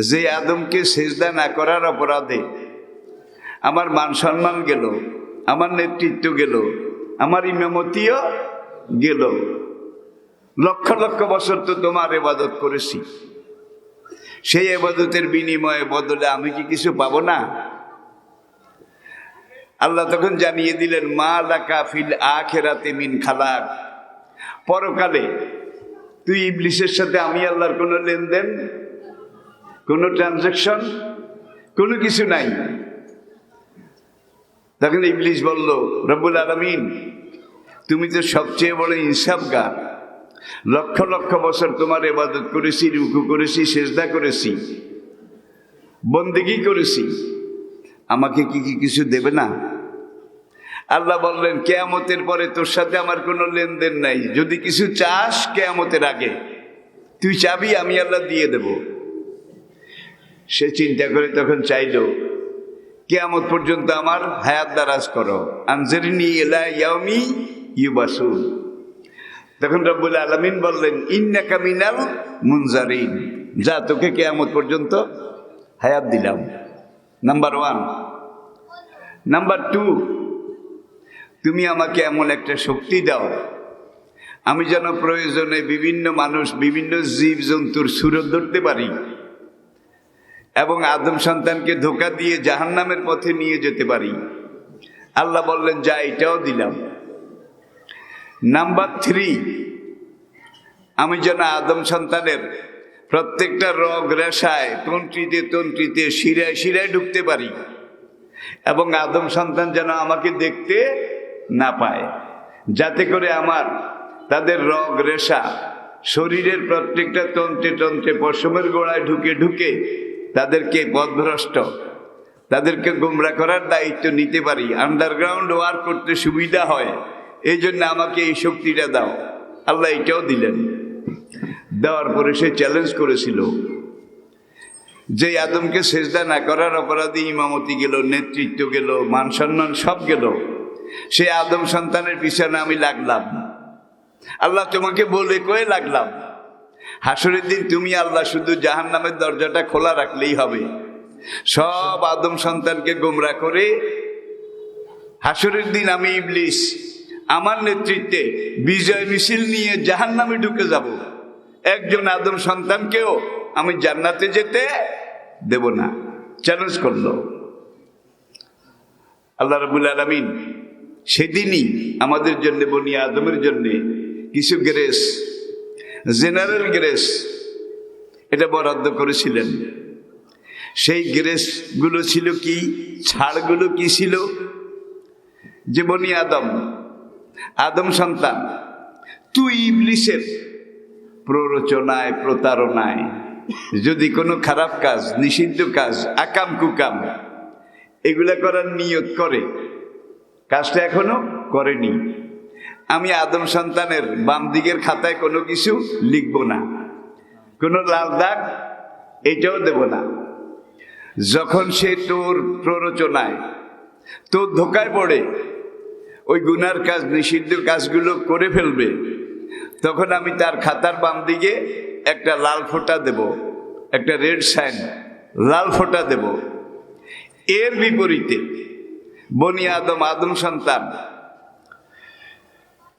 যে আদমকে সেজদা না করার অপরাধে আমার মান সম্মান গেল, আমার নেতৃত্ব গেল, আমার ইমামতিও গেল। লক্ষ লক্ষ বছর তো তোমার ইবাদত করেছি, সেই ইবাদতের বিনিময়ে বদলে আমি কি কিছু পাবো না? আল্লাহ তখন জানিয়ে দিলেন, মা লাকা ফিল আখিরাতি মিন খালাক। পরকালে তুই ইবলিসের সাথে আমি আল্লাহর কোনো লেনদেন, কোনো ট্রানজাকশন, কোনো কিছু নাই। তখন ইবলিস বলল, রব্বুল আলামিন, তুমি তো সবচেয়ে বড় ইনসাফগার। লক্ষ লক্ষ বছর তোমার ইবাদত করেছি, রুকু করেছি, সেজদা করেছি, বন্দেগী করেছি, আমাকে কি কিছু দেবে না? আল্লাহ বললেন, কিয়ামতের পরে তোর সাথে আমার কোনো লেনদেন নাই। যদি কিছু চাস কিয়ামতের আগে তুই চাবি, আমি আল্লাহ দিয়ে দেব। সে চিন্তা করে তখন চাইল, কিয়ামত পর্যন্ত আমার হায়াত দারাজ করো, আনজিরনি ইলা ইয়াউমি ইউবাসুন। তখন রব্বুল আলামিন বললেন, ইন্নাকা মিনাল মুনজারিন, যা তোকে কিয়ামত পর্যন্ত হায়াত দিলাম। নাম্বার 1। নাম্বার 2, তুমি আমাকে এমন একটা শক্তি দাও, আমি যেন প্রয়োজনে বিভিন্ন মানুষ, বিভিন্ন জীব জন্তুর সুরত ধরতে পারি এবং আদম সন্তানকে ধোঁকা দিয়ে জাহান্নামের পথে নিয়ে যেতে পারি। আল্লাহ বললেন, যা, এটাও দিলাম। নাম্বার 3, আমি যেন আদম সন্তানের প্রত্যেকটা রগ রেশায়, তন্ত্রীতে তন্ত্রীতে, শিরায় শিরায় ঢুকতে পারি এবং আদম সন্তান যেন আমাকে দেখতে না পায়, যাতে করে আমার তাদের রগ রেশা শরীরের প্রত্যেকটা তন্ত্রে তন্ত্রে পশমের গোড়ায় ঢুকে ঢুকে তাদেরকে পথভ্রষ্ট, তাদেরকে গোমরা করার দায়িত্ব নিতে পারি, আন্ডারগ্রাউন্ড ওয়ার্ক করতে সুবিধা হয়। এই জন্য আমাকে এই শক্তিটা দাও। আল্লাহ এটাও দিলেন। দেওয়ার পরে সে চ্যালেঞ্জ করেছিল, যে আদমকে সেজদা না করার অপরাধে ইমামতি গেল, নেতৃত্ব গেল, মান সম্মান সব গেল, সে আদম সন্তানের পিছনে আমি লাগলাম। আল্লাহ, তোমাকে বলে কয়ে লাগলাম। হাসরের দিন তুমি আল্লাহ শুধু জাহান্নামের দরজাটা খোলা রাখলেই হবে। সব আদম সন্তানকে গোমরা করে হাসরের দিন আমি ইবলিস আমার নেতৃত্বে বিজয় মিছিল নিয়ে জাহান্নামে ঢুকে যাব। একজন আদম সন্তানকেও আমি জান্নাতে যেতে দেব না। চ্যালেঞ্জ করলো আল্লাহ রাব্বুল আলামিন। সেদিনই আমাদের জন্য, বনি আদমের জন্য কিছু গ্রেস, জেনারেল গ্রেস, এটা বরাদ্দ করেছিলেন। সেই গ্রেসগুলো ছিল কি, ছাড়গুলো কি ছিল? যে বনি আদম, আদম সন্তান, তুই ইবলিসের প্ররোচনায়, প্রতারণায় যদি কোনো খারাপ কাজ, নিষিদ্ধ কাজ, আকাম কুকাম এগুলা করার নিয়ত করে, কাজটা এখনো করেনি, আমি আদম সন্তানের বাম দিকের খাতায় কোনো কিছু লিখব না, কোনো লাল দাগ এটাও দেব না। যখন সে তোর প্ররোচনায়, তোর ধোকায় পড়ে ওই গুনার কাজ, নিষিদ্ধ কাজগুলো করে ফেলবে, তখন আমি তার খাতার বাম দিকে একটা লাল ফোঁটা দেব, একটা রেড সাইন, লাল ফোঁটা দেব। এর বিপরীতে বনি আদম, আদম সন্তান,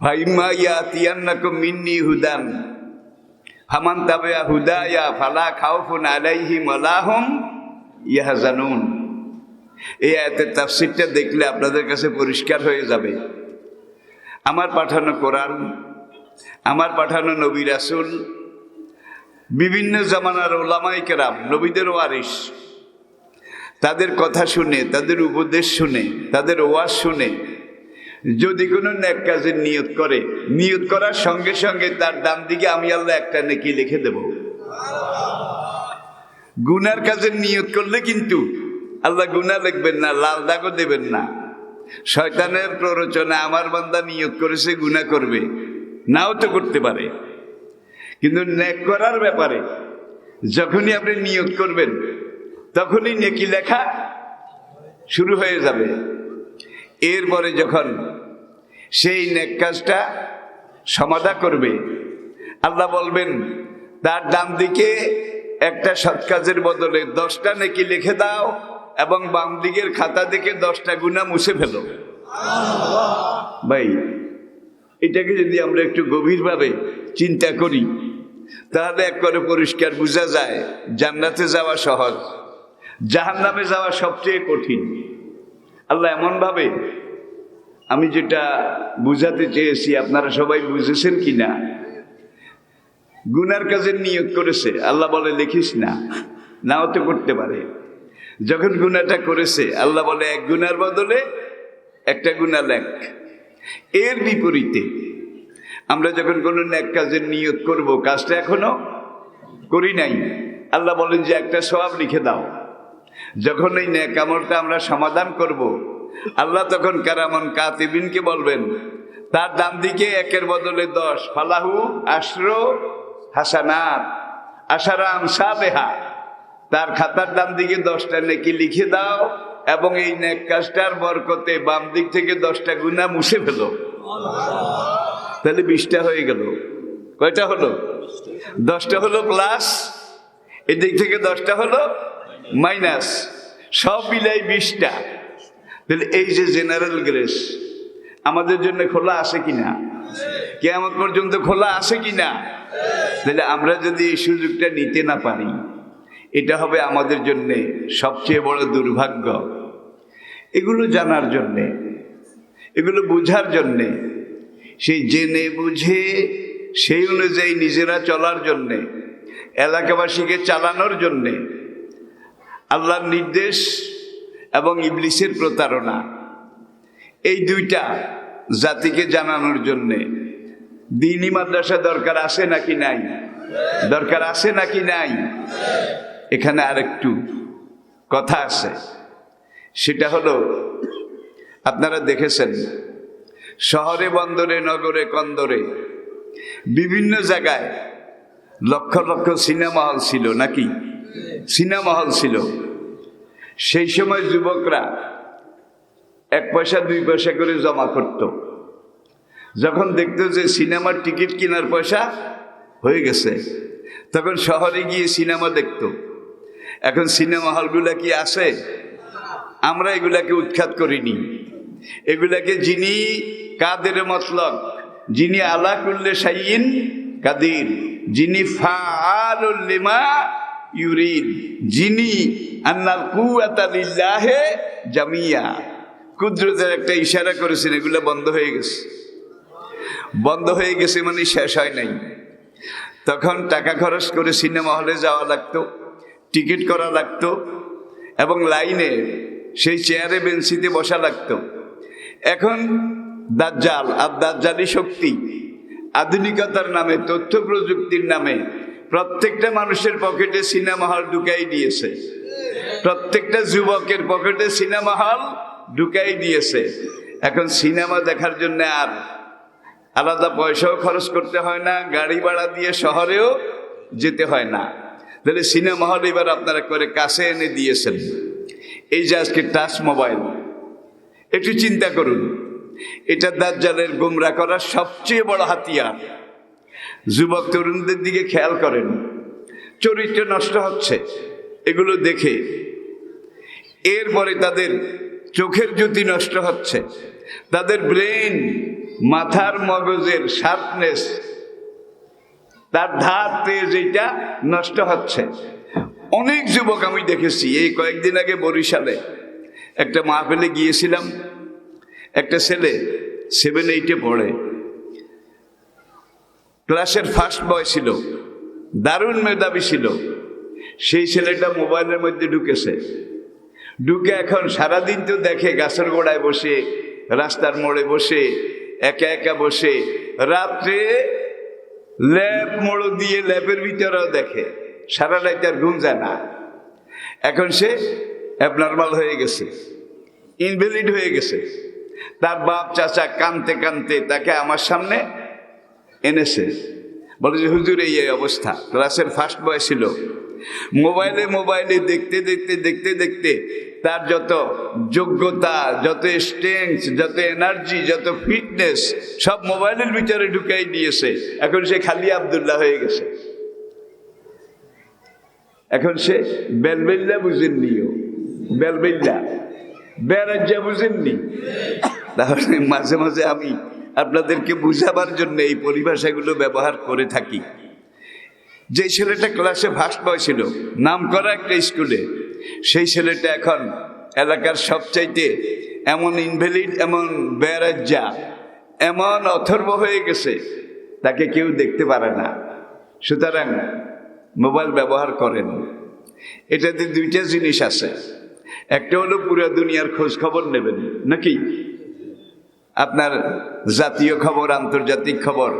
ফাইম্মা ইয়াতিয়ান্নাকুম মিন্নি হুদান ফামান তাবিআ হুদায়া ফালা খাউফুন আলাইহিম ওয়ালা হুম ইয়াহজানুন। এই আয়াতের তাফসীরটা দেখলে আপনাদের কাছে পরিষ্কার হয়ে যাবে। আমার পাঠানো কোরআন, আমার পাঠানো নবী রাসূল, বিভিন্ন জামানার ওলামায়ে কেরাম, নবীদের ওয়ারিস, তাদের কথা শুনে, তাদের উপদেশ শুনে, তাদের ওয়াজ শুনে যদি কোনো নেক কাজের নিয়ত করে, নিয়ত করার সঙ্গে সঙ্গে তার ডান দিকে আমি আল্লাহ একটা নেকি লিখে দেব। গুনার কাজের নিয়ত করলে কিন্তু আল্লাহ গুনাহ লিখবেন না, লাল দাগও দেবেন না। শয়তানের প্ররোচনা আমার বান্দা নিয়ত করেছে গুনাহ করবে, নাও তো করতে পারে, কিন্তু নেক করার ব্যাপারে যখনই আপনি নিয়ত করবেন তখনই নেকি লেখা শুরু হয়ে যাবে। এরপরে যখন সেই নেক কাজটা সমাধা করবে, আল্লাহ বলবেন তার ডান দিকে একটা সৎ কাজের বদলে 10টা নেকি লিখে দাও এবং বাম দিকের খাতা থেকে 10টা গুনাহ মুছে ফেলো। ভাই, এটাকে যদি আমরা একটু গভীরভাবে চিন্তা করি তাহলে একবারে পরিষ্কার বোঝা যায় জান্নাতে যাওয়া সহজ, জাহান্নামে যাওয়া সবচেয়ে কঠিন। আল্লাহ এমন ভাবে, আমি যেটা বুঝাতে চেয়েছি আপনারা সবাই বুঝেছেন কিনা, গুনার কাজের নিয়ত করেছে, আল্লাহ বলে লিখিস না, নাও তো করতে পারে। যখন গুনাহটা করেছে আল্লাহ বলে এক গুনার বদলে একটা গুনাহ লেখ। এর বিপরীতে আমরা যখন কোনো নেক কাজের নিয়ত করব, কাজটা এখনো করি নাই, আল্লাহ বলেন যে একটা সওয়াব লিখে দাও। যখন এই নেক আমলটা আমরা সমাধান করব, আল্লাহ তখন কারামান কাতিবিনকে বলবেন তার ডান দিকে একের বদলে 10, ফালাহু আশরু হাসানাত আশারা আমসালেহা, তার খাতার ডান দিকে 10টা নেকি লিখে দাও এবং এই নেক কাজটার বরকতে বাম দিক থেকে 10টা গুনাহ মুছে ফেলো। তাহলে 20টা হয়ে গেল। কয়টা হলো? 10টা হলো প্লাস, এদিক থেকে 10টা হলো মাইনাস, সব মিলাই 20টা। তাহলে এই যে জেনারেল গ্রেস আমাদের জন্য খোলা আছে কিনা, কিয়ামত পর্যন্ত খোলা আছে কিনা, তাহলে আমরা যদি এই সুযোগটা নিতে না পারি এটা হবে আমাদের জন্য সবচেয়ে বড় দুর্ভাগ্য। এগুলো জানার জন্যে, এগুলো বুঝার জন্যে, সেই জেনে বুঝে সেই অনুযায়ী নিজেরা চলার জন্যে, এলাকাবাসীকে চালানোর জন্যে আল্লাহর নির্দেশ এবং ইবলিসের প্রতারণা, এই দুইটা জাতিকে জানানোর জন্যে দ্বীনি মাদ্রাসা দরকার আছে নাকি নাই? দরকার আছে নাকি নাই? এখানে আরেকটু কথা আছে, সেটা হলো আপনারা দেখেছেন শহরে বন্দরে নগরে কন্দরে বিভিন্ন জায়গায় লক্ষ লক্ষ সিনেমা হল ছিল নাকি? সিনেমা হল ছিল। সেই সময় যুবকরা 1 পয়সা 2 পয়সা করে জমা করত। যখন দেখতো যে সিনেমার টিকিট কেনার পয়সা হয়ে গেছে তখন শহরে গিয়ে সিনেমা দেখতো। এখন সিনেমা হলগুলা কি আছে? আমরা এগুলাকে উৎখাত করিনি। এগুলাকে যিনি কাদের মতলব, যিনি আলা কুল্লি শাইইন কাদির, যিনি ফাআলুল লিমা ইউরিদ, যিনি আন্নাল কুওয়াতা লিল্লাহি জামিয়া, কুদরতের একটা ইশারা করেছেন, এগুলো বন্ধ হয়ে গেছে। বন্ধ হয়ে গেছে মানে শেষ হয় নাই। তখন টাকা খরচ করে সিনেমা হলে যাওয়া লাগতো, টিকিট করা লাগতো এবং লাইনে সেই চেয়ারে বেঞ্চিতে বসা লাগতো। এখন দাজ্জাল আর দাজ্জালি শক্তি আধুনিকতার নামে, তথ্য প্রযুক্তির নামে প্রত্যেকটা মানুষের পকেটে সিনেমা হল ঢুকাই দিয়েছে। প্রত্যেকটা যুবকের পকেটে সিনেমা হল ঢুকাই দিয়েছে। এখন সিনেমা দেখার জন্য আর আলাদা পয়সাও খরচ করতে হয় না, গাড়ি ভাড়া দিয়ে শহরেও যেতে হয় না। তাহলে সিনেমা হল এবার আপনারা করে কাছে এনে দিয়েছেন। এই যে আজকে টাচ মোবাইল, একটু চিন্তা করুন, এটা দাজ্জালের গোমরা করার সবচেয়ে বড় হাতিয়ার। যুবক তরুণদের দিকে খেয়াল করেন, চরিত্র নষ্ট হচ্ছে এগুলো দেখে। এরপরে তাদের চোখের জ্যোতি নষ্ট হচ্ছে, তাদের ব্রেন, মাথার মগজের শার্পনেস, তার ধার তেজ, এইটা নষ্ট হচ্ছে। অনেক যুবক আমি দেখেছি। এই কয়েকদিন আগে বরিশালে একটা মাহফিলে গিয়েছিলাম। একটা ছেলে 7-8-এ পড়ে, ক্লাসের ফার্স্ট বয় ছিল, দারুণ মেধাবী ছিল। সেই ছেলেটা মোবাইলের মধ্যে ঢুকেছে। ঢুকে এখন সারাদিন তো দেখে গাছের গোড়ায় বসে, রাস্তার মোড়ে বসে, একা একা বসে, রাত্রে ল্যাপ মোড় দিয়ে ল্যাপের ভিতরেও দেখে, সারা রাত আর ঘুম যায় না। এখন সে অ্যাবনর্মাল হয়ে গেছে, ইনভ্যালিড হয়ে গেছে। তার বাপ চাচা কানতে কানতে তাকে আমার সামনে এনেছে, বলে যে হুজুর এই অবস্থা। ক্লাসের ফার্স্ট বয় ছিল, মোবাইলে দেখতে দেখতে দেখতে দেখতে তার যত যোগ্যতা, যত স্ট্রেংথ, যত এনার্জি, যত ফিটনেস সব মোবাইলের ভিতরে ঢুকাই দিয়েছে। এখন সে খালি আব্দুল্লাহ হয়ে গেছে। এখন সে বেলবেল্লা বুঝেননিও, বেলবেল্লা বেড়াজ্জা বুঝেননি। তাহলে মাঝে মাঝে আমি আপনাদেরকে বুঝাবার জন্য এই পরিভাষাগুলো ব্যবহার করে থাকি। যে ছেলেটা ক্লাসে ফার্স্ট বয় ছিল, নাম করা একটা স্কুলে, সেই ছেলেটা এখন এলাকার সবচাইতে এমন ইনভ্যালিড, এমন বেড়াজ্জা, এমন অথর্ব হয়ে গেছে, তাকে কেউ দেখতে পারে না। সুতরাং মোবাইল ব্যবহার করেন। এটাতে দুইটা জিনিস আছে। একটা হলো পুরো দুনিয়ার খোঁজ খবর নেবেন, নাকি আপনার জাতীয় খবর, আন্তর্জাতিক খবর,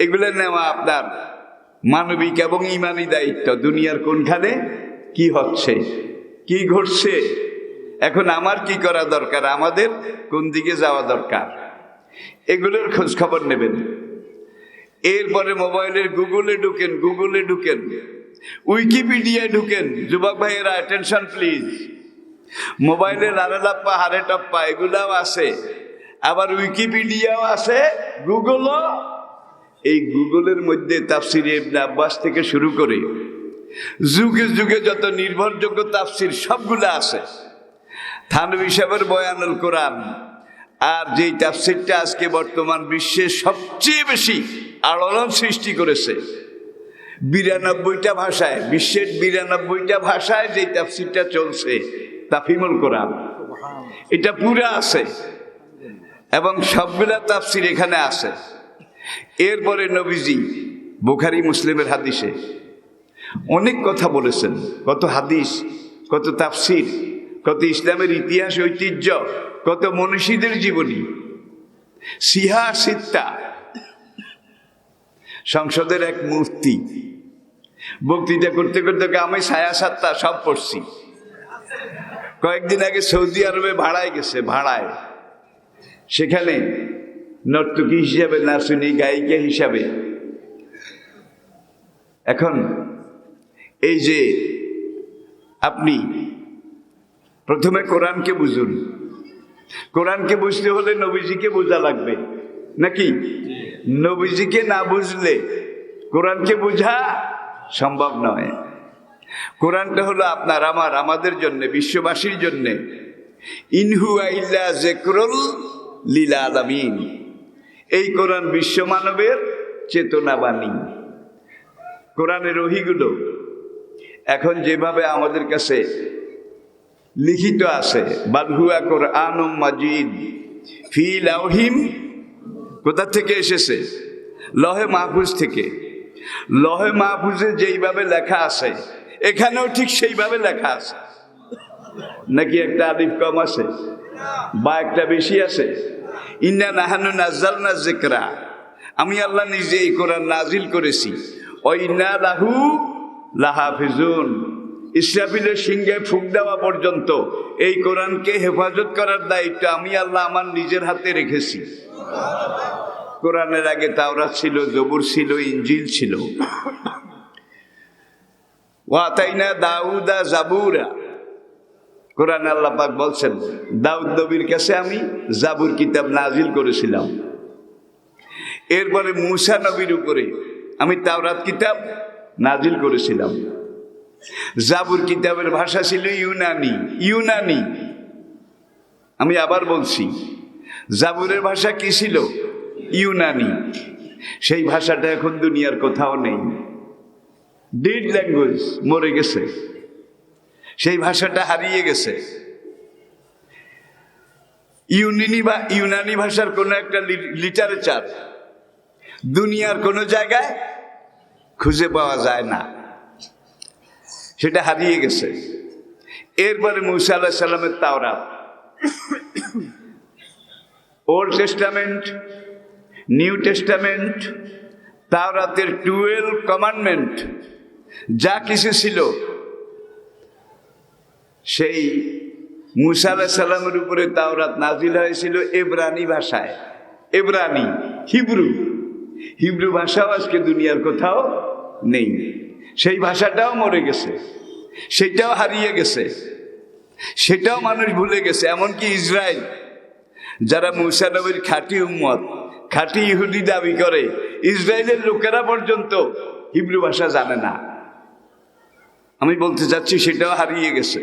এগুলো নেওয়া আপনার মানবিক এবং ইমানি দায়িত্ব। দুনিয়ার কোনখানে কি হচ্ছে, কি ঘটছে, এখন আমার কি করা দরকার, আমাদের কোন দিকে যাওয়া দরকার, এগুলোর খোঁজ খবর নেবেন। এরপরে মোবাইলের গুগলে ঢুকেন, উইকিপিডিয়ায় ঢুকেন। যুবক ভাইয়েরা অ্যাটেনশন প্লিজ। মোবাইলে লারালাপ্পা হারে টপ্পা এগুলাও আছে, আবার উইকিপিডিয়াও আছে, গুগলও। এই গুগলের মধ্যে তাফসিরে ইবনে আব্বাস থেকে শুরু করে যুগে যুগে যত নির্ভরযোগ্য তাফসির সবগুলো আছে। থানভী সাহেবের বয়ানুল কোরআন, আর যেই তাফসিরটা আজকে বর্তমান বিশ্বের সবচেয়ে বেশি আলোড়ন সৃষ্টি করেছে, 92টা ভাষায়, বিশ্বের 92টা ভাষায় যেই তাফসিরটা চলছে, তাফহিমুল কোরআন, এটা পুরা আছে এবং সবগুলা তাফসির এখানে আছে। এরপরে নবীজি বুখারী মুসলিমের হাদিসে অনেক কথা বলেছেন, কত হাদিস, কত তাফসির, কত ইসলামের ইতিহাস ঐতিহ্য, কত মনীষীদের জীবনী, সিহা সিত্তা। সংসদের এক মুফতি বক্তৃতা করতে করতে আমি ছায়া সাত্তা সব পড়ছি। কয়েকদিন আগে সৌদি আরবে ভাড়ায় গেছে, ভাড়ায়, সেখানে নর্তকী হিসাবে, নাচুনি, গায়িকা হিসাবে। এখন এই যে আপনি প্রথমে কোরআনকে বুঝুন, কোরআনকে বুঝতে হলে নবীজিকে বোঝা লাগবে, নাকি? নবীজিকে না বুঝলে কোরআনকে বোঝা সম্ভব নয়। কোরআনটা হলো আপনার আমার, আমাদের জন্য, বিশ্ববাসীর জন্য। ইনহুয়া ইল্লা যিকরুল লিল আলামিন। এই কোরআন বিশ্ব মানবের চেতনা বাণী। কোরআনের ওহীগুলো এখন যেভাবে আমাদের কাছে লিখিত আছে, বাল হুয়া কুরআনুম মাজিদ ফি লাওহিম, কোথা থেকে এসেছে? লহে মাহফুজ থেকে। লহে মাহফুজে যেইভাবে লেখা আছে, এখানেও ঠিক সেইভাবে লেখা আছে, নাকি একটা আলিফ কম আছে বা একটা বেশি আছে? ইন্না নাহানু নাযালনা যিকরা, আমি আল্লাহ নিজে এই কোরআন নাজিল করেছি। ও ইন্না লাহু লাহাফিজুন, ইসরাফিলের সিংহে ফুঁক দেওয়া পর্যন্ত এই কোরআনকে হেফাজত করার দায়িত্ব আমি আল্লাহ আমার নিজের হাতে রেখেছি। কোরআনের আগে তাওরাত ছিল, জবুর ছিল, ইনজিল ছিল। ওয়াতাইনা দাউদা জাবুরা, কোরআন আল্লাহ পাক বলছেন দাউদ নবীর কাছে আমি জাবুর কিতাব নাজিল করেছিলাম। এরপরে মূসা নবীর উপরে আমি তাওরাত কিতাব নাজিল করেছিলাম। জাবুর কিতাবের ভাষা ছিল ইউনানি। আমি আবার বলছি, জাবুরের ভাষা কি ছিল? ইউনানি। সেই ভাষাটা এখন দুনিয়ার কোথাও নেই, ডেড ল্যাঙ্গুয়েজ, মরে গেছে, সেই ভাষাটা হারিয়ে গেছে। ইউনানি ভাষার কোনো একটা লিটারেচার দুনিয়ার কোনো জায়গায় খুঁজে পাওয়া যায় না, সেটা হারিয়ে গেছে। এরপরে মূসা আলাইহিস সালামের Tawrat, Old Testament, New Testament, তাওরাতের 12 কমান্ডমেন্ট যা কিছু ছিল, সেই মূসা আলাইহিস সালামের উপরে তাওরাত নাজিল হয়েছিল এব্রানি ভাষায়। এব্রানি, হিব্রু ভাষাও আজকে দুনিয়ার কোথাও নেই। সেই ভাষাটাও মরে গেছে, সেটাও হারিয়ে গেছে, সেটাও মানুষ ভুলে গেছে। এমনকি ইসরায়েল, যারা মূসা নবীর খাঁটি উম্মত, খাঁটি ইহুদি দাবি করে, ইসরায়েলের লোকেরা পর্যন্ত হিব্রু ভাষা জানে না। আমি বলতে চাচ্ছি সেটাও হারিয়ে গেছে।